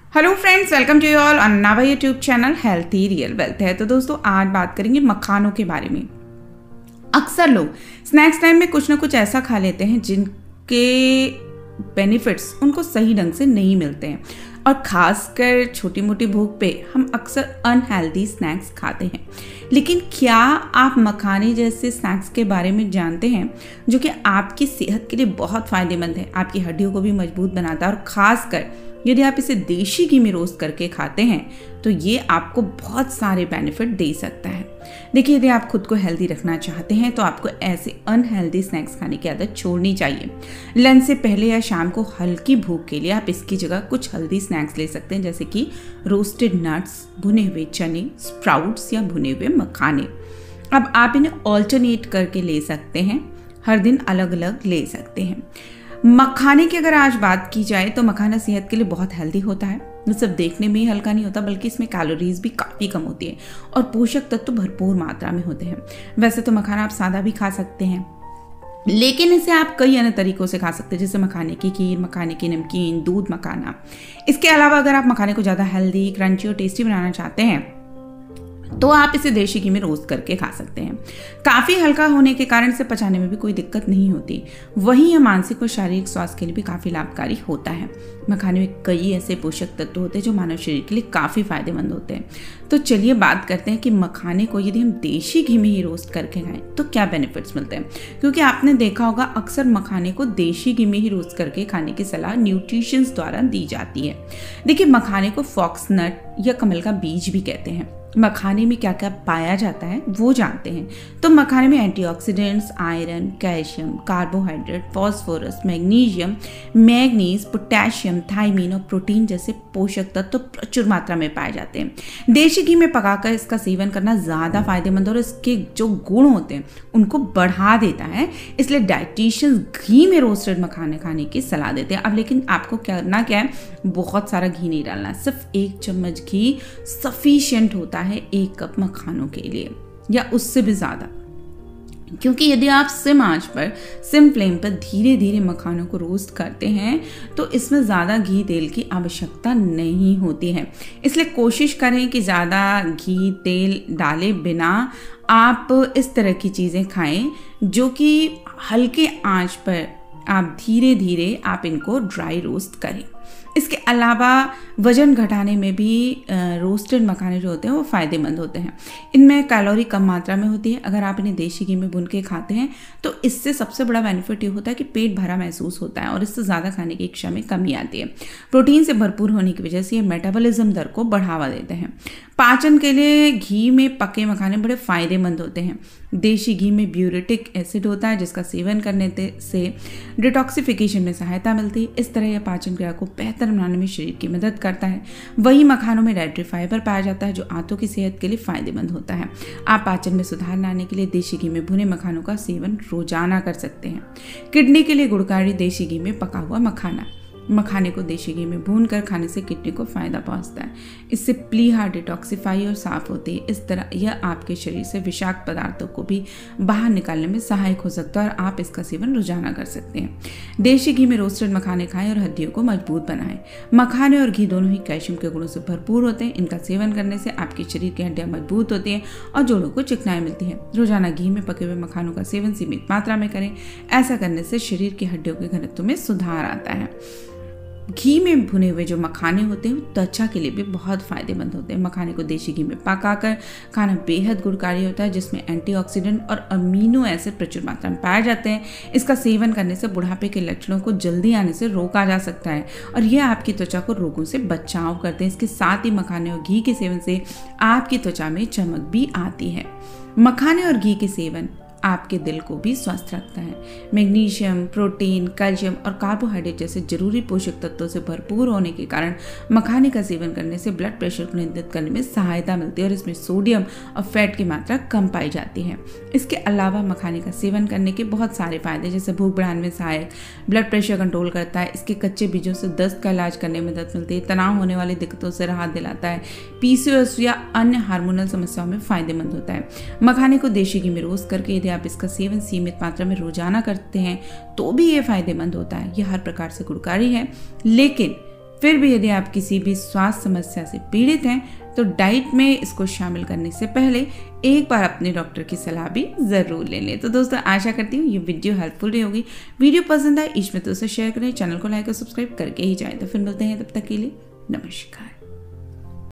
Hello friends, welcome to you all on नावा YouTube channel healthy real wealth है। तो दोस्तों आज बात करेंगे मखानों के बारे में। अक्सर लोग स्नैक्स टाइम में कुछ ना कुछ ऐसा खा लेते हैं जिनके बेनिफिट्स उनको सही ढंग से नहीं मिलते हैं और खासकर छोटी मोटी भूख पे हम अक्सर अनहेल्दी स्नैक्स खाते हैं। लेकिन क्या आप मखाने जैसे स्नैक्स के बारे में जानते हैं जो कि आपकी सेहत के लिए बहुत फ़ायदेमंद है, आपकी हड्डियों को भी मजबूत बनाता है और ख़ासकर यदि आप इसे देशी घी में रोस्ट करके खाते हैं तो ये आपको बहुत सारे बेनिफिट दे सकता है। देखिए, यदि आप खुद को हेल्दी रखना चाहते हैं तो आपको ऐसे अनहेल्दी स्नैक्स खाने की आदत छोड़नी चाहिए। लंच से पहले या शाम को हल्की भूख के लिए आप इसकी जगह कुछ हेल्दी स्नैक्स ले सकते हैं, जैसे कि रोस्टेड नट्स, भुने हुए चने, स्प्राउट्स या भुने हुए मखाने। अब आप इन्हें ऑल्टरनेट करके ले सकते हैं, हर दिन अलग अलग ले सकते हैं। मखाने की अगर आज बात की जाए तो मखाना सेहत के लिए बहुत हेल्दी होता है। ये सिर्फ देखने में ही हल्का नहीं होता बल्कि इसमें कैलोरीज भी काफ़ी कम होती है और पोषक तत्व भरपूर मात्रा में होते हैं। वैसे तो मखाना आप सादा भी खा सकते हैं, लेकिन इसे आप कई अन्य तरीकों से खा सकते हैं, जैसे मखाने की खीर, मखाने की नमकीन, दूध मखाना। इसके अलावा अगर आप मखाने को ज़्यादा हेल्दी, क्रंची और टेस्टी बनाना चाहते हैं तो आप इसे देशी घी में रोस्ट करके खा सकते हैं। काफ़ी हल्का होने के कारण इसे पचाने में भी कोई दिक्कत नहीं होती। वहीं यह मानसिक और शारीरिक स्वास्थ्य के लिए भी काफ़ी लाभकारी होता है। मखाने में कई ऐसे पोषक तत्व होते हैं जो मानव शरीर के लिए काफ़ी फायदेमंद होते हैं। तो चलिए बात करते हैं कि मखाने को यदि हम देशी घी में ही रोस्ट करके खाएं तो क्या बेनिफिट्स मिलते हैं। क्योंकि आपने देखा होगा अक्सर मखाने को देशी घी में ही रोस्ट करके खाने की सलाह न्यूट्रिशंस द्वारा दी जाती है। देखिए, मखाने को फॉक्स नट या कमल का बीज भी कहते हैं। मखाने में क्या क्या पाया जाता है वो जानते हैं। तो मखाने में antioxidants, iron, calcium, carbohydrate, phosphorus, magnesium, manganese, potassium, thiamine और प्रोटीन जैसे पोषक तत्व प्रचुर मात्रा में पाए जाते हैं। देशी घी में पकाकर इसका सेवन करना ज़्यादा फायदेमंद और इसके जो गुण होते हैं उनको बढ़ा देता है। इसलिए डाइटिशियंस घी में रोस्टेड मखाने खाने की सलाह देते हैं। अब लेकिन आपको करना क्या है, बहुत सारा घी नहीं डालना, सिर्फ 1 चम्मच घी सफिशिएंट होता है 1 कप मखानों के लिए या उससे भी ज़्यादा। क्योंकि यदि आप सिम आंच पर, सिम फ्लेम पर धीरे धीरे मखानों को रोस्ट करते हैं तो इसमें ज़्यादा घी तेल की आवश्यकता नहीं होती है। इसलिए कोशिश करें कि ज़्यादा घी तेल डाले बिना आप इस तरह की चीज़ें खाएं जो कि हल्के आंच पर आप धीरे धीरे आप इनको ड्राई रोस्ट करें। इसके अलावा वजन घटाने में भी रोस्टेड मखाने जो होते हैं वो फ़ायदेमंद होते हैं। इनमें कैलोरी कम मात्रा में होती है। अगर आप इन्हें देशी घी में भून के खाते हैं तो इससे सबसे बड़ा बेनिफिट ये होता है कि पेट भरा महसूस होता है और इससे ज़्यादा खाने की इच्छा में कमी आती है। प्रोटीन से भरपूर होने की वजह से ये मेटाबॉलिज्म दर को बढ़ावा देते हैं। पाचन के लिए घी में पके मखाने बड़े फ़ायदेमंद होते हैं। देशी घी में ब्यूरेटिक एसिड होता है जिसका सेवन करने से डिटॉक्सिफिकेशन में सहायता मिलती है। इस तरह यह पाचन क्रिया को बेहतर बनाने में शरीर की मदद करता है। वहीं मखानों में डाइटरी फाइबर पाया जाता है जो आंतों की सेहत के लिए फायदेमंद होता है। आप पाचन में सुधार लाने के लिए देशी घी में भुने मखानों का सेवन रोजाना कर सकते हैं। किडनी के लिए गुणकारी देशी घी में पका हुआ मखाना। मखाने को देशी घी में भूनकर खाने से किडनी को फायदा पहुंचता है। इससे प्लीहा डिटॉक्सिफाई और साफ होती है। इस तरह यह आपके शरीर से विषाक्त पदार्थों को भी बाहर निकालने में सहायक हो सकता है और आप इसका सेवन रोजाना कर सकते हैं। देशी घी में रोस्टेड मखाने खाएं और हड्डियों को मजबूत बनाएं। मखाने और घी दोनों ही कैल्शियम के गुणों से भरपूर होते हैं। इनका सेवन करने से आपके शरीर की हड्डियां मजबूत होती हैं और जोड़ों को चिकनाई मिलती है। रोजाना घी में पके हुए मखानों का सेवन सीमित मात्रा में करें। ऐसा करने से शरीर की हड्डियों के घनत्व में सुधार आता है। घी में भुने हुए जो मखाने होते हैं त्वचा के लिए भी बहुत फायदेमंद होते हैं। मखाने को देशी घी में पकाकर खाना बेहद गुणकारी होता है जिसमें एंटीऑक्सीडेंट और अमीनो एसिड प्रचुर मात्रा में पाए जाते हैं। इसका सेवन करने से बुढ़ापे के लक्षणों को जल्दी आने से रोका जा सकता है और यह आपकी त्वचा को रोगों से बचाव करते हैं। इसके साथ ही मखाने और घी के सेवन से आपकी त्वचा में चमक भी आती है। मखाने और घी के सेवन आपके दिल को भी स्वस्थ रखता है। मैग्नीशियम, प्रोटीन, कैल्शियम और कार्बोहाइड्रेट जैसे जरूरी पोषक तत्वों से भरपूर होने के कारण मखाने का सेवन करने से ब्लड प्रेशर को नियंत्रित करने में सहायता मिलती है और इसमें सोडियम और फैट की मात्रा कम पाई जाती है। इसके अलावा मखाने का सेवन करने के बहुत सारे फायदे, जैसे भूख बढ़ाने में सहायक, ब्लड प्रेशर कंट्रोल करता है। इसके कच्चे बीजों से दस्त का इलाज करने में मदद मिलती है, तनाव होने वाली दिक्कतों से राहत दिलाता है, पीसीओएस या अन्य हार्मोनल समस्याओं में फायदेमंद होता है। मखाने को देशी घी में रोस्ट करके यदि आप इसका सेवन सीमित मात्रा में रोजाना करते हैं तो भी ये फायदेमंद होता है। यह हर प्रकार से गुणकारी है, लेकिन फिर भी यदि आप किसी भी स्वास्थ्य समस्या से पीड़ित हैं तो डाइट में इसको शामिल करने से पहले एक बार अपने डॉक्टर की सलाह भी ज़रूर ले लें। तो दोस्तों आशा करती हूँ ये वीडियो हेल्पफुल रही होगी। वीडियो पसंद आए इस मित्रों से शेयर करें, चैनल को लाइक और सब्सक्राइब करके ही जाएं। तो फिर मिलते हैं, तब तक के लिए नमस्कार।